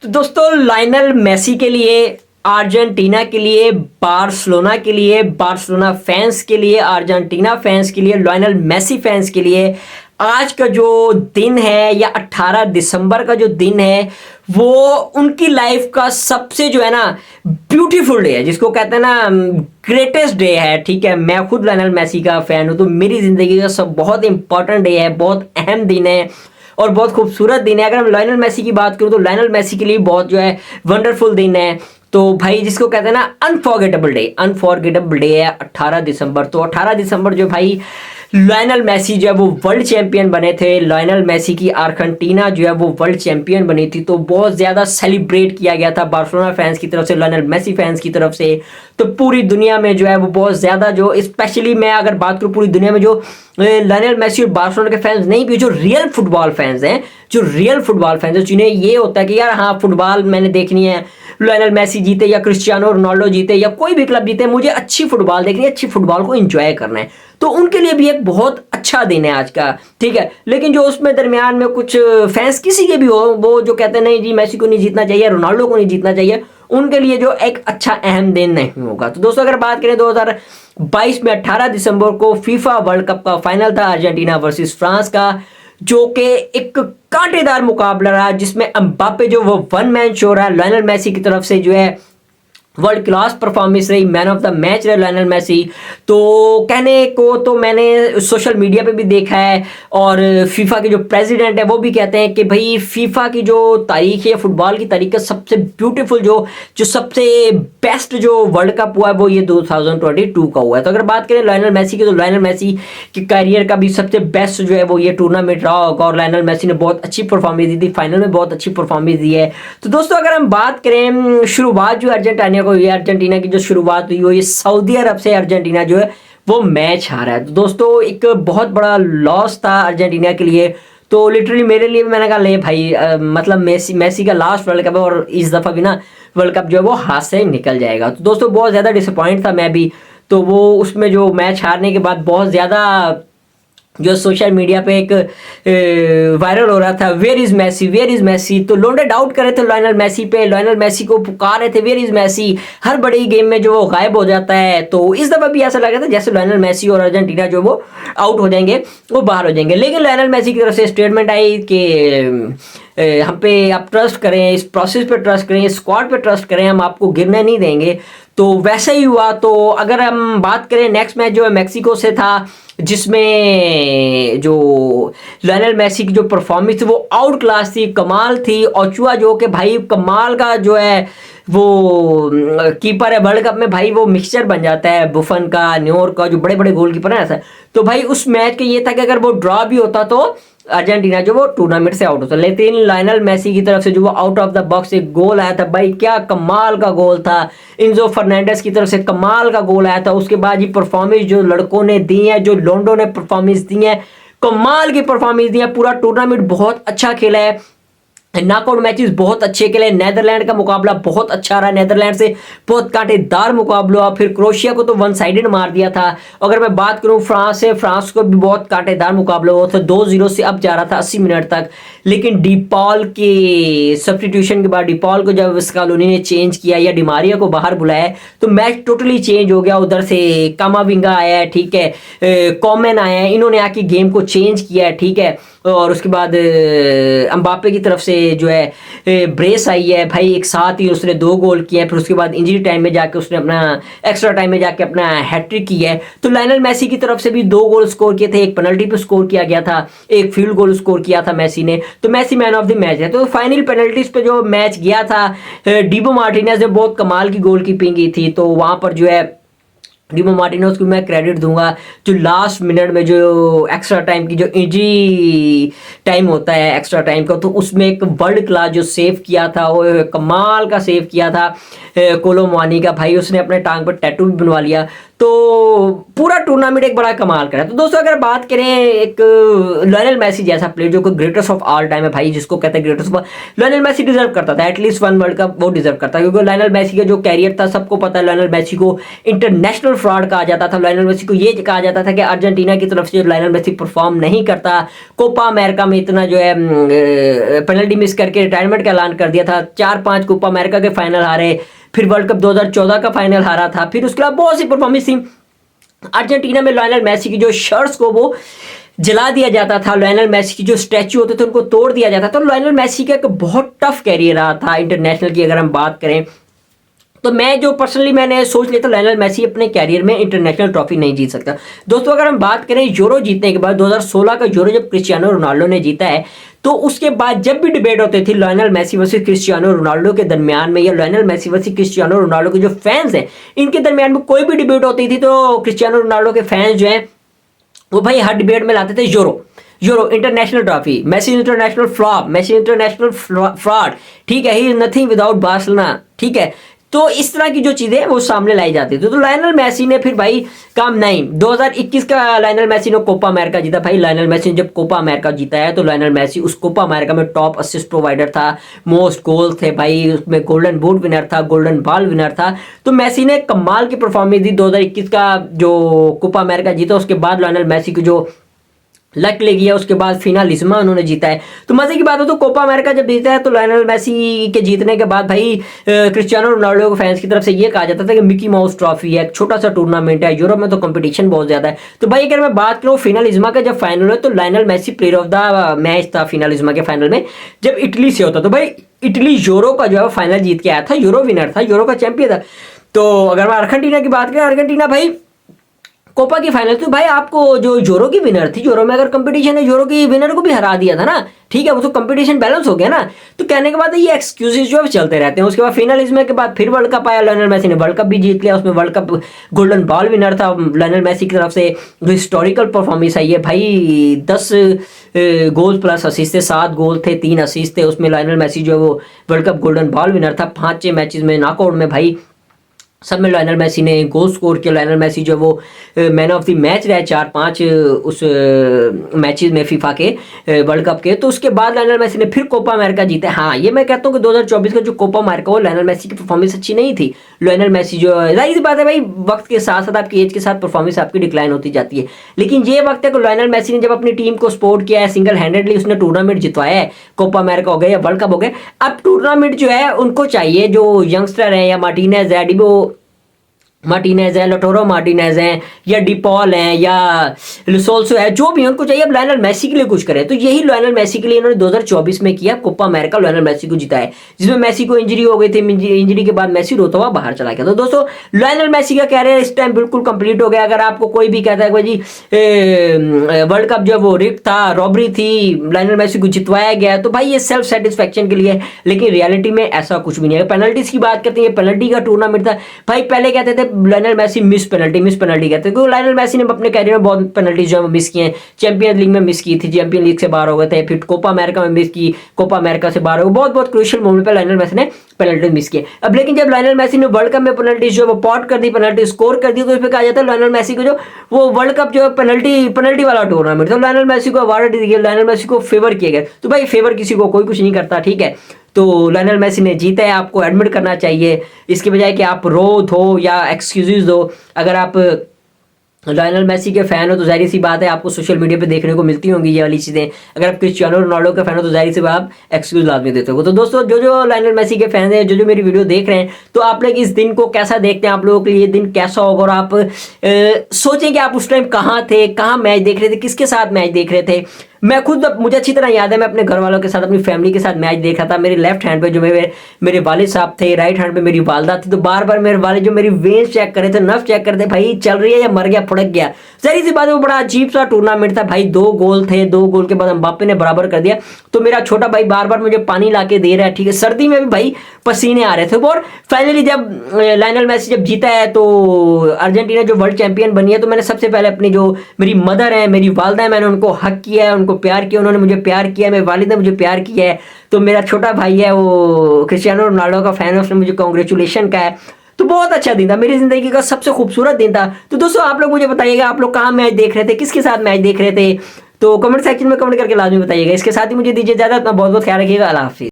तो दोस्तों Lionel Messi के लिए, अर्जेंटीना के लिए, बार्सिलोना के लिए, बार्सिलोना फैंस के लिए, अर्जेंटीना फैंस के लिए, लायनल मेसी फैंस के लिए आज का जो दिन है या 18 दिसंबर का जो दिन है वो उनकी लाइफ का सबसे जो है ना ब्यूटीफुल डे है, जिसको कहते हैं ना ग्रेटेस्ट डे है। ठीक है, मैं खुद लायनल मेसी का फैन हूं, तो मेरी जिंदगी का सब बहुत इंपॉर्टेंट डे है, बहुत अहम दिन है और बहुत खूबसूरत दिन है। अगर हम लायनल मेसी की बात करूं तो लायनल मेसी के लिए बहुत जो है वंडरफुल दिन है। तो भाई जिसको कहते हैं ना अनफॉरगेटेबल डे है 18 दिसंबर। तो 18 दिसंबर जो भाई लायनल मेसी जो है वो वर्ल्ड चैंपियन बने थे, लायनल मेसी की अर्जेंटीना जो है वो वर्ल्ड चैंपियन बनी थी, तो बहुत ज़्यादा सेलिब्रेट किया गया था बार्सिलोना फैंस की तरफ से, लायनल मेसी फैंस की तरफ से। तो पूरी दुनिया में जो है वो बहुत ज़्यादा जो, स्पेशली मैं अगर बात करूँ पूरी दुनिया में जो लायनल मेसी और बार्सिलोना के फैंस नहीं भी, जो रियल फुटबॉल फैंस हैं, जिन्हें ये होता है कि यार हाँ फुटबॉल मैंने देखनी है, लायनल मेसी जीते या क्रिस्टियानो रोनाल्डो जीते या कोई भी क्लब जीते, मुझे अच्छी फुटबॉल देखनी है, अच्छी फुटबॉल को एंजॉय करना है, तो उनके लिए भी एक बहुत अच्छा दिन है आज का। ठीक है, लेकिन जो उसमें दरमियान में कुछ फैंस किसी के भी हो, वो जो कहते हैं नहीं जी मेसी को नहीं जीतना चाहिए, रोनाल्डो को नहीं जीतना चाहिए, उनके लिए जो एक अच्छा अहम दिन नहीं होगा। तो दोस्तों अगर बात करें 2022 में 18 दिसंबर को फीफा वर्ल्ड कप का फाइनल था अर्जेंटीना वर्सेस फ्रांस का, जो कि एक कांटेदार मुकाबला रहा, जिसमें एम्बापे जो वो वन मैन शो रहा, लायनल मेसी की तरफ से जो है वर्ल्ड क्लास परफॉर्मेंस रही, मैन ऑफ द मैच रहे लायनल मेसी। तो कहने को तो मैंने सोशल मीडिया पे भी देखा है और फीफा के जो प्रेसिडेंट है वो भी कहते हैं कि भाई फीफा की जो तारीख है, फुटबॉल की तारीख का सबसे ब्यूटीफुल जो सबसे बेस्ट जो वर्ल्ड कप हुआ है वो ये 2022 का हुआ है। तो अगर बात करें लायनल मेसी की, तो लायनल मेसी के करियर का भी सबसे बेस्ट जो है वो ये टूर्नामेंट रहा होगा और लायनल मेसी ने बहुत अच्छी परफॉर्मेंस दी थी, फाइनल में बहुत अच्छी परफॉर्मेंस दी है। तो दोस्तों अगर हम बात करें शुरुआत जो अर्जेंटीना की जो शुरुआत हुई वो ये सऊदी अरब से अर्जेंटीना जो है वो मैच हारा है। तो दोस्तों एक बहुत बड़ा लॉस था अर्जेंटीना के लिए। तो लिटरली मेरे लिए मैंने कहा ले भाई मतलब मेसी का लास्ट वर्ल्ड कप है और इस दफ़ा भी ना वर्ल्ड कप जो है वो हाथ से निकल जाएगा। तो दोस्तों बहुत ज़्यादा डिसअपॉइंट था मैं भी। तो वो उसमें जो मैच हारने के बाद बहुत ज़्यादा जो सोशल मीडिया पे एक वायरल हो रहा था, वेयर इज मैसी। तो लोंडे डाउट कर रहे थे लायनल मेसी पे, लायनल मेसी को पुकार रहे थे वेयर इज मैसी, हर बड़ी गेम में जो वो गायब हो जाता है। तो इस दफ़ा भी ऐसा लग रहा था जैसे लायनल मेसी और अर्जेंटीना जो वो आउट हो जाएंगे, वो बाहर हो जाएंगे। लेकिन लायनल मेसी की तरफ से स्टेटमेंट आई कि हम पे आप ट्रस्ट करें, इस प्रोसेस पे ट्रस्ट करें, इस स्क्वाड पे ट्रस्ट करें, हम आपको गिरने नहीं देंगे। तो वैसा ही हुआ। तो अगर हम बात करें नेक्स्ट मैच जो है मैक्सिको से था, जिसमें जो लायनल मेसी की जो परफॉर्मेंस थी वो आउट क्लास थी, कमाल थी। ओचुआ जो कि भाई कमाल का जो है वो कीपर है वर्ल्ड कप में, भाई वो मिक्सचर बन जाता है बुफन का, न्यूयॉर्क का, जो बड़े बड़े गोलकीपर है ऐसा। तो भाई उस मैच का ये था कि अगर वो ड्रॉ भी होता तो अर्जेंटीना जो वो टूर्नामेंट से आउट होता, लेकिन लायनल मेसी की तरफ से जो वो आउट ऑफ द बॉक्स एक गोल आया था, भाई क्या कमाल का गोल था। इनजो फर्नांडिस की तरफ से कमाल का गोल आया था। उसके बाद ये परफॉर्मेंस जो लड़कों ने दी है, जो लोंडो ने परफॉर्मेंस दी है, कमाल की परफॉर्मेंस दी है। पूरा टूर्नामेंट बहुत अच्छा खेला है, नॉकआउट मैचेस बहुत अच्छे खेले। नेदरलैंड का मुकाबला बहुत अच्छा रहा, नेदरलैंड से बहुत कांटेदार मुकाबला हुआ। फिर क्रोएशिया को तो वन साइडेड मार दिया था। अगर मैं बात करूं फ्रांस से, फ्रांस को भी बहुत कांटेदार मुकाबला हुआ था, 2-0 से अब जा रहा था 80 मिनट तक। लेकिन डिपॉल के सब्स्टिट्यूशन के बाद, डिपॉल को जब स्कालोनी ने चेंज किया या डिमारिया को बाहर बुलाया, तो मैच टोटली चेंज हो गया। उधर से कामाविंगा आया है, ठीक है, कॉमेन आया है, इन्होंने आके गेम को चेंज किया है, ठीक है। और उसके बाद एम्बापे की तरफ से जो है ब्रेस आई है, भाई एक साथ ही उसने 2 गोल किए हैं। फिर उसके बाद इंजरी टाइम में जाके उसने अपना एक्स्ट्रा टाइम में जाके अपना हैट्रिक की है। तो लायनल मेसी की तरफ से भी 2 गोल स्कोर किए थे, एक पेनल्टी पे स्कोर किया गया था, एक फील्ड गोल स्कोर किया था मेसी ने। तो Messi man of the match है। तो फाइनल पेनल्टीज पे जो मैच गया था, डिबो मार्टिनेज ने बहुत कमाल की गोल कीपिंग की थी। तो वहाँ पर जो है डिबो मार्टिनेज को मैं क्रेडिट दूंगा, जो लास्ट मिनट में जो एक्स्ट्रा टाइम की जो इंजरी टाइम होता है एक्स्ट्रा टाइम का, तो उसमें एक वर्ल्ड क्लास जो सेव किया था, वो कमाल का सेव किया था कोलो मुआनी का। भाई उसने अपने टांग पर टैटू भी बनवा लिया। तो पूरा टूर्नामेंट एक बड़ा कमाल करा। तो दोस्तों अगर बात करें एक लायनल मेसी जैसा प्लेयर जो कोई ग्रेटेस्ट ऑफ ऑल टाइम है भाई, जिसको कहते हैं greatest of, Lionel Messi deserve करता था एटलीस्ट 1 वर्ल्ड कप, वो डिजर्व करता, क्योंकि लायनल मेसी का जो कैरियर था सबको पता है। लायनल मेसी को इंटरनेशनल फ्रॉड कहा जाता था, लायनल मेसी को ये कहा जाता था कि अर्जेंटीना की तरफ से लायनल मेसी परफॉर्म नहीं करता। कोपा अमेरिका में इतना जो है पेनल्टी मिस करके रिटायरमेंट का ऐलान कर दिया था, 4-5 कोपा अमेरिका के फाइनल हारे, फिर वर्ल्ड कप 2014 का फाइनल हारा था, फिर उसके बाद बहुत सी परफॉर्मेंस थी। अर्जेंटीना में लायनल मेसी की जो शर्ट्स को वो जला दिया जाता था, लायनल मेसी की जो स्टैचू होते थे उनको तोड़ दिया जाता था। तो लायनल मेसी का एक बहुत टफ कैरियर रहा था इंटरनेशनल की अगर हम बात करें तो। मैं जो पर्सनली मैंने सोच लिया था लायनल मेसी अपने कैरियर में इंटरनेशनल ट्रॉफी नहीं जीत सकता। दोस्तों अगर हम बात करें यूरो जीतने के बाद, 2016 का यूरो जब क्रिस्टियानो रोनाल्डो ने जीता है, तो उसके बाद जब भी डिबेट होते थे Lionel Messi versus Cristiano Ronaldo के दरमियान में, या Lionel Messi versus Cristiano Ronaldo के जो फैंस हैं इनके दरमियान में कोई भी डिबेट होती थी, तो क्रिस्टियानो रोनाल्डो के फैंस जो हैं वो भाई हर डिबेट में लाते थे Euro international trophy, Messi international flop, Messi international fraud, ठीक है, he is nothing without Barcelona, ठीक है। तो इस तरह की जो चीजें वो सामने लाई जाती थी। तो लायनल मेसी ने फिर भाई काम नहीं, 2021 का लायनल मेसी ने कोपा अमेरिका जीता। भाई लायनल मेसी ने जब कोपा अमेरिका जीता है तो लायनल मेसी उस कोपा अमेरिका में टॉप असिस्ट प्रोवाइडर था, मोस्ट गोल थे भाई, उसमें गोल्डन बूट विनर था, गोल्डन बॉल विनर था। तो मेसी ने कमाल की परफॉर्मेंस दी। 2021 का जो कोपा अमेरिका जीता उसके बाद लायनल मेसी को जो लक ले गया, उसके बाद फिनालिस्मा उन्होंने जीता है। तो मजे की बात हो तो कोपा अमेरिका जब जीता है तो लायनल मेसी के जीतने के बाद भाई क्रिस्टियानो रोनाल्डो के फैंस की तरफ से ये कहा जाता था कि मिकी माउस ट्रॉफी है, एक छोटा सा टूर्नामेंट है, यूरोप में तो कंपटीशन बहुत ज्यादा है। तो भाई अगर मैं बात करूँ फिनालिस्मा का जब फाइनल है तो Lionel Messi player of the match था फिनालिस्मा के फाइनल में, जब इटली से होता। तो भाई इटली यूरो का जो है फाइनल जीत के आया था, यूरो विनर था, यूरो का चैंपियन था। तो अगर मैं अर्जेंटीना की बात करें, अर्जेंटीना भाई कोपा की फाइनल, तो भाई आपको जो यूरो की विनर थी, यूरो में अगर कंपटीशन है यूरो की विनर को भी हरा दिया था ना, ठीक है, वो तो कंपटीशन बैलेंस हो गया ना। तो कहने के बाद ये एक्सक्यूजेस जो है चलते रहते हैं। उसके बाद फिनालिज्म के बाद फिर वर्ल्ड कप आया, लायनल मेसी ने वर्ल्ड कप भी जीत लिया, उसमें world cup golden ball winner था लायनल मेसी की तरफ से। जो हिस्टोरिकल परफॉर्मेंस आई है भाई, 10 गोल प्लस असिस्ट थे, 7 गोल थे, 3 असिस्ट थे, उसमें लायनल मेसी जो है वो world cup golden ball winner था। 5-6 मैचेस में नॉकआउट में भाई सब में लायनल मेसी ने गोल स्कोर किया। लायनल मेसी जो वो मैन ऑफ द मैच रहे 4-5 उस मैचेस में फीफा के वर्ल्ड कप के। तो उसके बाद लायनल मेसी ने फिर कोपा अमेरिका जीते। हाँ ये मैं कहता हूँ कि 2024 का जो कोपा अमेरिका वो लायनल मेसी की परफॉर्मेंस अच्छी नहीं थी। लायनल मेसी जो जाहिर सी बात है भाई, वक्त के साथ साथ आपकी एज के साथ परफॉर्मेंस आपकी डिक्लाइन होती जाती है, लेकिन ये वक्त है कि लायनल मेसी ने जब अपनी टीम को सपोर्ट किया है, सिंगल हैंडेडली उसने टूर्नामेंट जितवाया है, कोपा अमेरिका हो गया या वर्ल्ड कप हो गया। अब टूर्नामेंट जो है उनको चाहिए, जो यंगस्टर है या मार्टिनेज है, डिबो मार्टिनेज है, लोटोरो मार्टिनेज हैं, या डिपॉल हैं, या लुसोल्सो है, जो भी उनको चाहिए अब लायनल मेसी के लिए कुछ करें। तो यही लायनल मेसी के लिए इन्होंने 2024 में किया, कोपा अमेरिका लायनल मेसी को जिताया, जिसमें मेसी को इंजरी हो गई थी। इंजरी के बाद मेसी रोता हुआ बाहर चला गया। तो दोस्तों लायनल मेसी का कैरियर इस टाइम बिल्कुल कंप्लीट हो गया। अगर आपको कोई भी कहता है कि जी वर्ल्ड कप जो वो रिक था, रॉबरी थी, लायनल मेसी को जितवाया गया, तो भाई ये सेल्फ सेटिस्फेक्शन के लिए है, लेकिन रियलिटी में ऐसा कुछ भी नहीं है। पेनल्टीज की बात करते हैं, पेनल्टी का टूर्नामेंट था भाई। पहले कहते थे लायनल मेसी मिस पेनल्टी कहते हैं, क्योंकि लायनल मेसी ने अपने कैरियर में बहुत पेनल्टी जो है मिस की हैं। चैंपियंस लीग में मिस की थी, चैंपियन लीग से बाहर हो गए थे, फिर कोपा अमेरिका में मिस की, कोपा अमेरिका से बाहर हो गए। बहुत क्रूशियल मोमेंट पे लायनल मेसी ने पेनल्टी मिस की। अब लेकिन जब लायनल मेसी ने वर्ल्ड कप में पेनल्टी जो वो पॉट कर दी, पेनल्टी स्कोर कर दी, तो इस पर कहा जाता है लायनल मेसी को जो वो वर्ल्ड कप जो पेनल्टी वाला टूर्नामेंट, तो लायनल मेसी को अवार्ड दिया, लायनल मेसी को फेवर किया गया। तो भाई फेवर किसी को कोई कुछ नहीं करता, ठीक है। तो लायनल मेसी ने जीता है, आपको एडमिट करना चाहिए, इसके बजाय कि आप रो दो या एक्सक्यूजेस दो। अगर आप लायनल मेसी के फैन हो तो जाहिर सी बात है आपको सोशल मीडिया पे देखने को मिलती होंगी ये वाली चीज़ें। अगर आप क्रिस्टियानो रोनाल्डो के फैन हो तो जाहिर सी बात आप एक्सक्यूज लाजमी देते हो। तो दोस्तों जो लायनल मेसी के फैन हैं, जो मेरी वीडियो देख रहे हैं, तो आप लोग इस दिन को कैसा देखते हैं, आप लोगों के लिए ये दिन कैसा होगा, और आप सोचें कि आप उस टाइम कहाँ थे, कहाँ मैच देख रहे थे, किसके साथ मैच देख रहे थे। मैं खुद, मुझे अच्छी तरह याद है, मैं अपने घर वालों के साथ, अपनी फैमिली के साथ मैच देख रहा था। मेरे लेफ्ट हैंड पे जो मेरे वालिद साहब थे, राइट हैंड पे मेरी वालदा थी। तो बार बार मेरे वालिद जो मेरी वेन्स चेक कर रहे थे, नर्व चेक कर रहे थे, भाई चल रही है या मर गया, फुड़क गया। जाहिर सी बात है वो बड़ा अजीब सा टूर्नामेंट था भाई। 2 गोल थे, 2 गोल के बाद एम्बाप्पे ने बराबर कर दिया। तो मेरा छोटा भाई बार बार मुझे पानी ला के दे रहा है, ठीक है, सर्दी में भी भाई पसीने आ रहे थे। और फाइनली जब लायनल मेसी जब जीता है, तो अर्जेंटीना जो वर्ल्ड चैंपियन बनी है, तो मैंने सबसे पहले अपनी जो मेरी मदर है, मेरी वालदा है, मैंने उनको हक किया है, उनको प्यार किया, उन्होंने मुझे प्यार किया, मेरे वालिद ने मुझे प्यार किया है। तो मेरा छोटा भाई है वो क्रिस्टियानो रोनाल्डो का फैन है, उसने मुझे कांग्रेचुलेशन कहा है। तो तो बहुत अच्छा दिन था, मेरी जिंदगी का सबसे खूबसूरत दिन था। तो दोस्तों आप लोग मुझे बताइएगा, आप लोग कहाँ मैच देख रहे थे, किसके साथ मैच देख रहे थे, तो कमेंट सेक्शन में कमेंट करके लाजमी बताइएगा। इसके साथ ही मुझे दीजिए इजाजत, अपना बहुत बहुत ख्याल रखिएगा। अल्लाह हाफिज़।